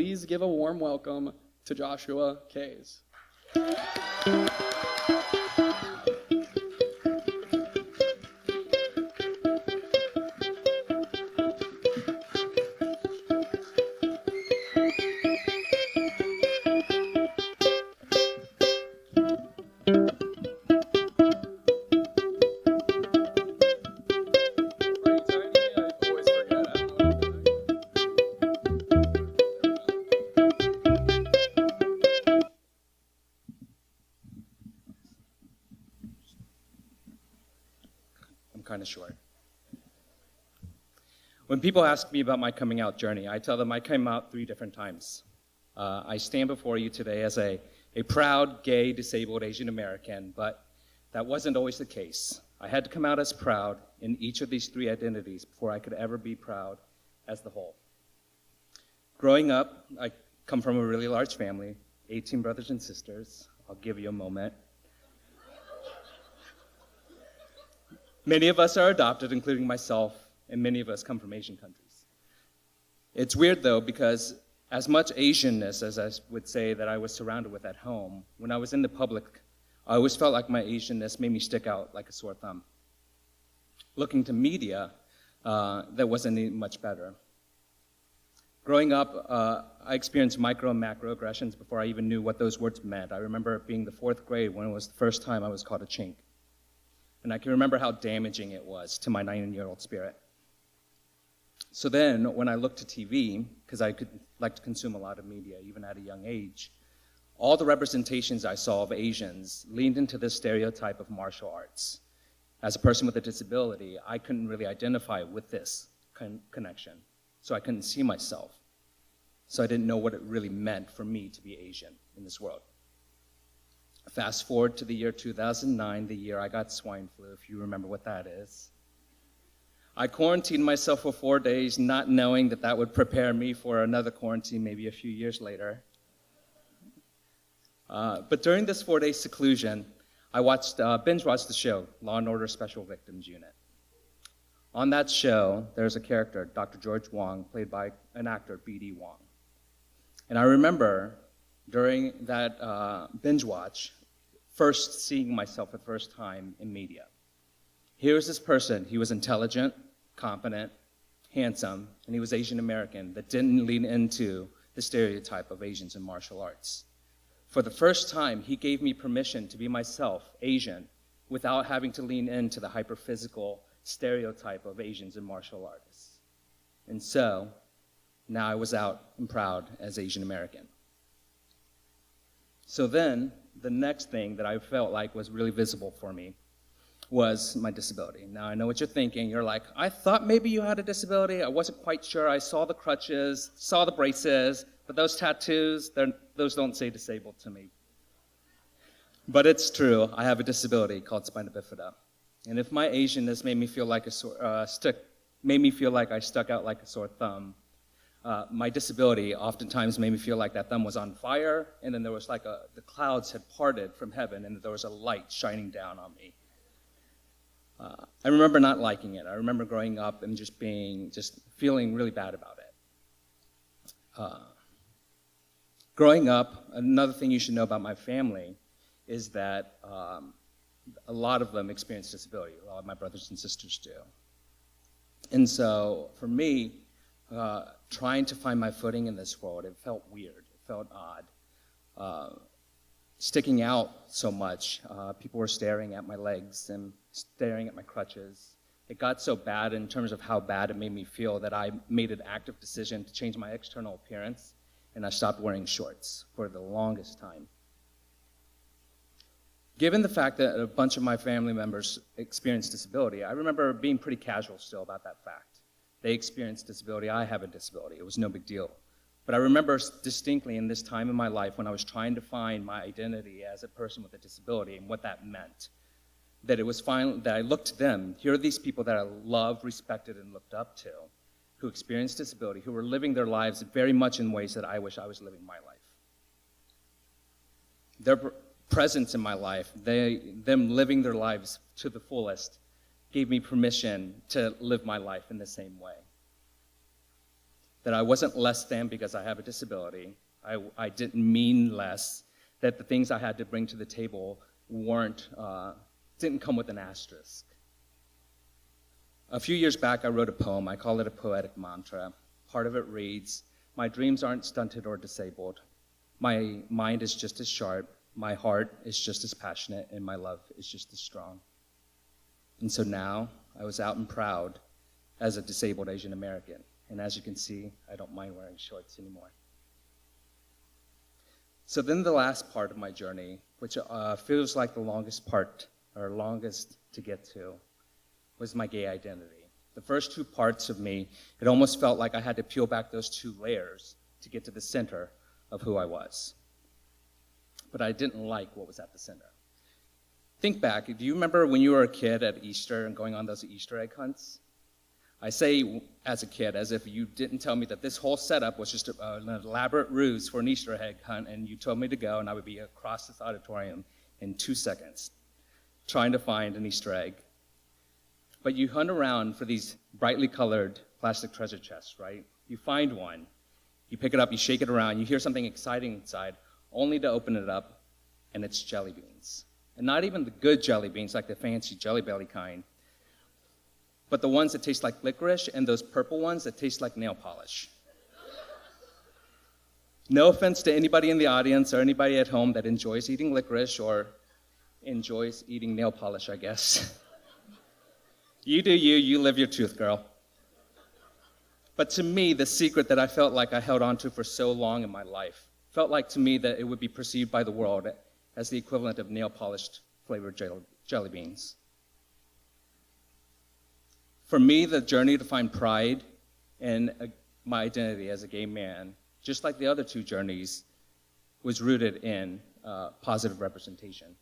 Please give a warm welcome to Joshua Kays. Kind of short. When people ask me about my coming out journey, I tell them I came out 3 different times. I stand before you today as a proud, gay, disabled Asian American, but that wasn't always the case. I had to come out as proud in each of these 3 identities before I could ever be proud as the whole. Growing up, I come from a really large family, 18 brothers and sisters. I'll give you a moment. Many of us are adopted, including myself, and many of us come from Asian countries. It's weird, though, because as much Asianness as I would say that I was surrounded with at home, when I was in the public, I always felt like my Asianness made me stick out like a sore thumb. Looking to media, that wasn't any much better. Growing up, I experienced micro and macroaggressions before I even knew what those words meant. I remember it being the 4th grade when it was the first time I was called a chink. And I can remember how damaging it was to my 9-year-old spirit. So then, when I looked to TV, because I could like to consume a lot of media, even at a young age, all the representations I saw of Asians leaned into this stereotype of martial arts. As a person with a disability, I couldn't really identify with this connection, so I couldn't see myself. So I didn't know what it really meant for me to be Asian in this world. Fast forward to the year 2009, the year I got swine flu, if you remember what that is. I quarantined myself for 4 days, not knowing that that would prepare me for another quarantine maybe a few years later. But during this 4-day seclusion, I binge-watched the show, Law & Order Special Victims Unit. On that show, there's a character, Dr. George Wong, played by an actor, B.D. Wong. And I remember during that binge watch, first seeing myself for the first time in media. Here was this person, he was intelligent, competent, handsome, and he was Asian American that didn't lean into the stereotype of Asians in martial arts. For the first time, he gave me permission to be myself, Asian, without having to lean into the hyper-physical stereotype of Asians in martial arts. And so, now I was out and proud as Asian American. So then, the next thing that I felt like was really visible for me was my disability. Now, I know what you're thinking. You're like, I thought maybe you had a disability. I wasn't quite sure. I saw the crutches, saw the braces, but those tattoos, those don't say disabled to me. But it's true. I have a disability called spina bifida. And if my Asianness made me feel like I stuck out like a sore thumb, my disability oftentimes made me feel like that thumb was on fire, and then there was like the clouds had parted from heaven, and there was a light shining down on me. I remember not liking it. I remember growing up and just feeling really bad about it. Growing up, another thing you should know about my family is that a lot of them experience disability. A lot of my brothers and sisters do. And so for me, trying to find my footing in this world, it felt weird, it felt odd. Sticking out so much, people were staring at my legs and staring at my crutches. It got so bad in terms of how bad it made me feel that I made an active decision to change my external appearance, and I stopped wearing shorts for the longest time. Given the fact that a bunch of my family members experienced disability, I remember being pretty casual still about that fact. They experienced disability, I have a disability. It was no big deal. But I remember distinctly in this time in my life when I was trying to find my identity as a person with a disability and what that meant, that it was finally that I looked to them. Here are these people that I loved, respected, and looked up to, who experienced disability, who were living their lives very much in ways that I wish I was living my life. Their presence in my life, them living their lives to the fullest, gave me permission to live my life in the same way. that I wasn't less than because I have a disability. I didn't mean less, that the things I had to bring to the table didn't come with an asterisk. A few years back, I wrote a poem. I call it a poetic mantra. Part of it reads, "My dreams aren't stunted or disabled. My mind is just as sharp, my heart is just as passionate, and my love is just as strong." And so now, I was out and proud as a disabled Asian American. And as you can see, I don't mind wearing shorts anymore. So then the last part of my journey, which feels like the longest part, or longest to get to, was my gay identity. The first two parts of me, it almost felt like I had to peel back those two layers to get to the center of who I was. But I didn't like what was at the center. Think back, do you remember when you were a kid at Easter and going on those Easter egg hunts? I say as a kid, as if you didn't tell me that this whole setup was just an elaborate ruse for an Easter egg hunt, and you told me to go, and I would be across this auditorium in 2 seconds, trying to find an Easter egg. But you hunt around for these brightly colored plastic treasure chests, right? You find one, you pick it up, you shake it around, you hear something exciting inside, only to open it up, and it's jelly beans. And not even the good jelly beans, like the fancy Jelly Belly kind, but the ones that taste like licorice and those purple ones that taste like nail polish. No offense to anybody in the audience or anybody at home that enjoys eating licorice or enjoys eating nail polish, I guess. You do you, you live your truth, girl. But to me, the secret that I felt like I held on to for so long in my life felt like to me that it would be perceived by the world as the equivalent of nail-polished flavored jelly beans. For me, the journey to find pride in my identity as a gay man, just like the other two journeys, was rooted in positive representation.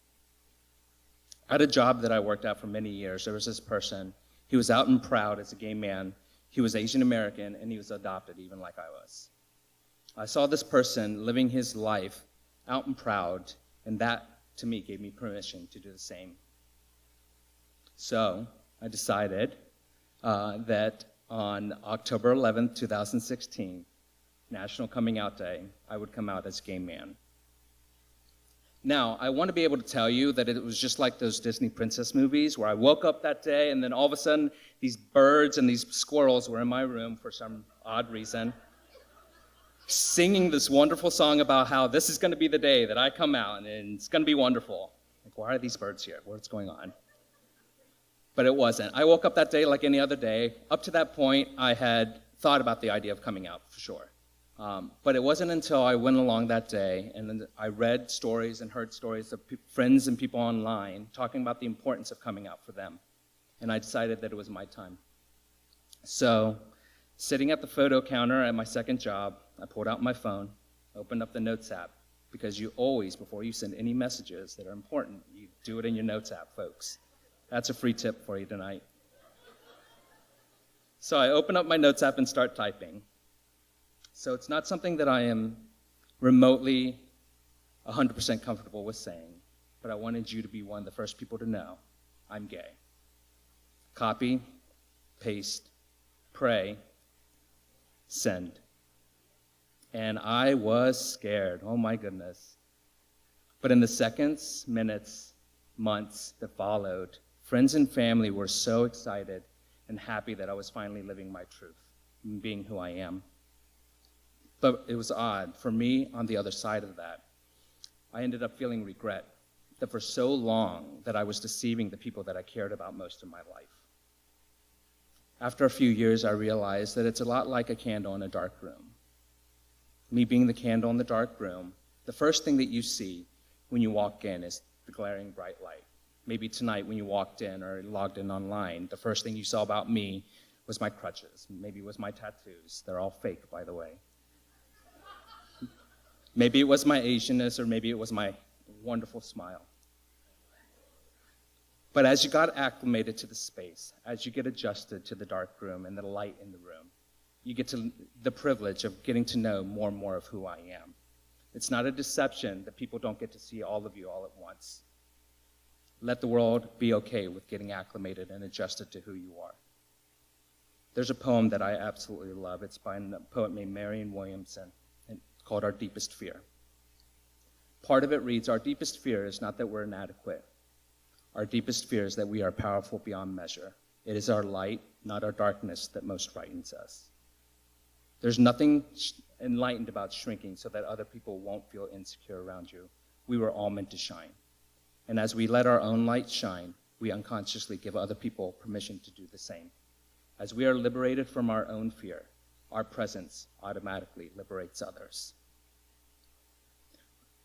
At a job that I worked at for many years, there was this person. He was out and proud as a gay man. He was Asian American, and he was adopted, even like I was. I saw this person living his life out and proud, and that, to me, gave me permission to do the same. So I decided that on October 11th, 2016, National Coming Out Day, I would come out as a gay man. Now, I want to be able to tell you that it was just like those Disney princess movies where I woke up that day and then all of a sudden these birds and these squirrels were in my room for some odd reason, singing this wonderful song about how this is going to be the day that I come out and it's going to be wonderful. Like, why are these birds here? What's going on? But it wasn't. I woke up that day like any other day. Up to that point, I had thought about the idea of coming out, for sure. But it wasn't until I went along that day and then I read stories and heard stories of friends and people online talking about the importance of coming out for them. And I decided that it was my time. So, sitting at the photo counter at my second job, I pulled out my phone, opened up the Notes app, because you always, before you send any messages that are important, you do it in your Notes app, folks. That's a free tip for you tonight. So I open up my Notes app and start typing. So it's not something that I am remotely 100% comfortable with saying, but I wanted you to be one of the first people to know I'm gay. Copy, paste, pray, send. And I was scared, oh my goodness. But in the seconds, minutes, months that followed, friends and family were so excited and happy that I was finally living my truth, and being who I am. But it was odd. For me, on the other side of that, I ended up feeling regret that for so long that I was deceiving the people that I cared about most in my life. After a few years, I realized that it's a lot like a candle in a dark room. Me being the candle in the dark room, the first thing that you see when you walk in is the glaring bright light. Maybe tonight when you walked in or logged in online, the first thing you saw about me was my crutches. Maybe it was my tattoos. They're all fake, by the way. Maybe it was my Asianness, or maybe it was my wonderful smile. But as you got acclimated to the space, as you get adjusted to the dark room and the light in the room, you get to the privilege of getting to know more and more of who I am. It's not a deception that people don't get to see all of you all at once. Let the world be okay with getting acclimated and adjusted to who you are. there's a poem that I absolutely love. It's by a poet named Marianne Williamson, and it's called Our Deepest Fear. Part of it reads, our deepest fear is not that we're inadequate. Our deepest fear is that we are powerful beyond measure. It is our light, not our darkness, that most frightens us. There's nothing enlightened about shrinking so that other people won't feel insecure around you. We were all meant to shine. And as we let our own light shine, we unconsciously give other people permission to do the same. As we are liberated from our own fear, our presence automatically liberates others.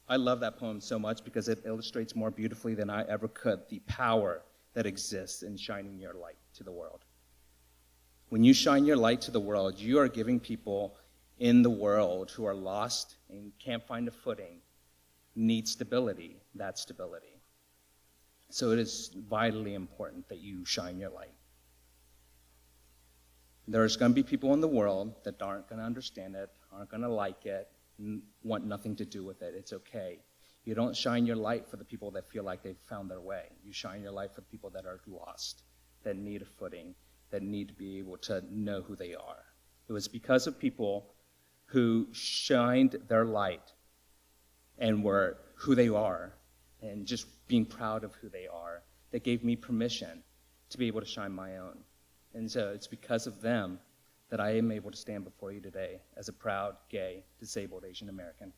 I love that poem so much because it illustrates more beautifully than I ever could the power that exists in shining your light to the world. When you shine your light to the world, you are giving people in the world who are lost and can't find a footing, need stability, that stability. So it is vitally important that you shine your light. There's going to be people in the world that aren't going to understand it, aren't going to like it, want nothing to do with it. It's okay. You don't shine your light for the people that feel like they've found their way. You shine your light for the people that are lost, that need a footing, that need to be able to know who they are. It was because of people who shined their light and were who they are and just being proud of who they are that gave me permission to be able to shine my own. And so it's because of them that I am able to stand before you today as a proud, gay, disabled Asian American.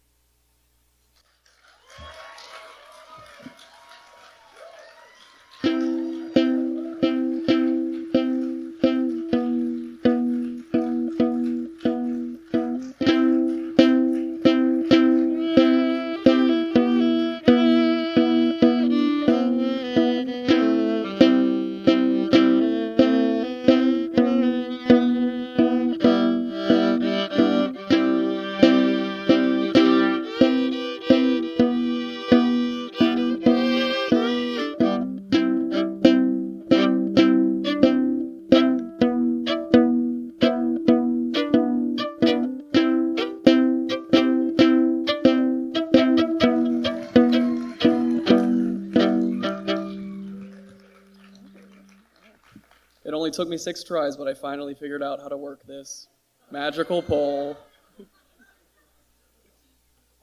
It only took me 6 tries, but I finally figured out how to work this magical pole.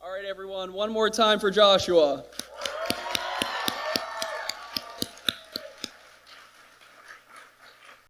All right, everyone, one more time for Joshua.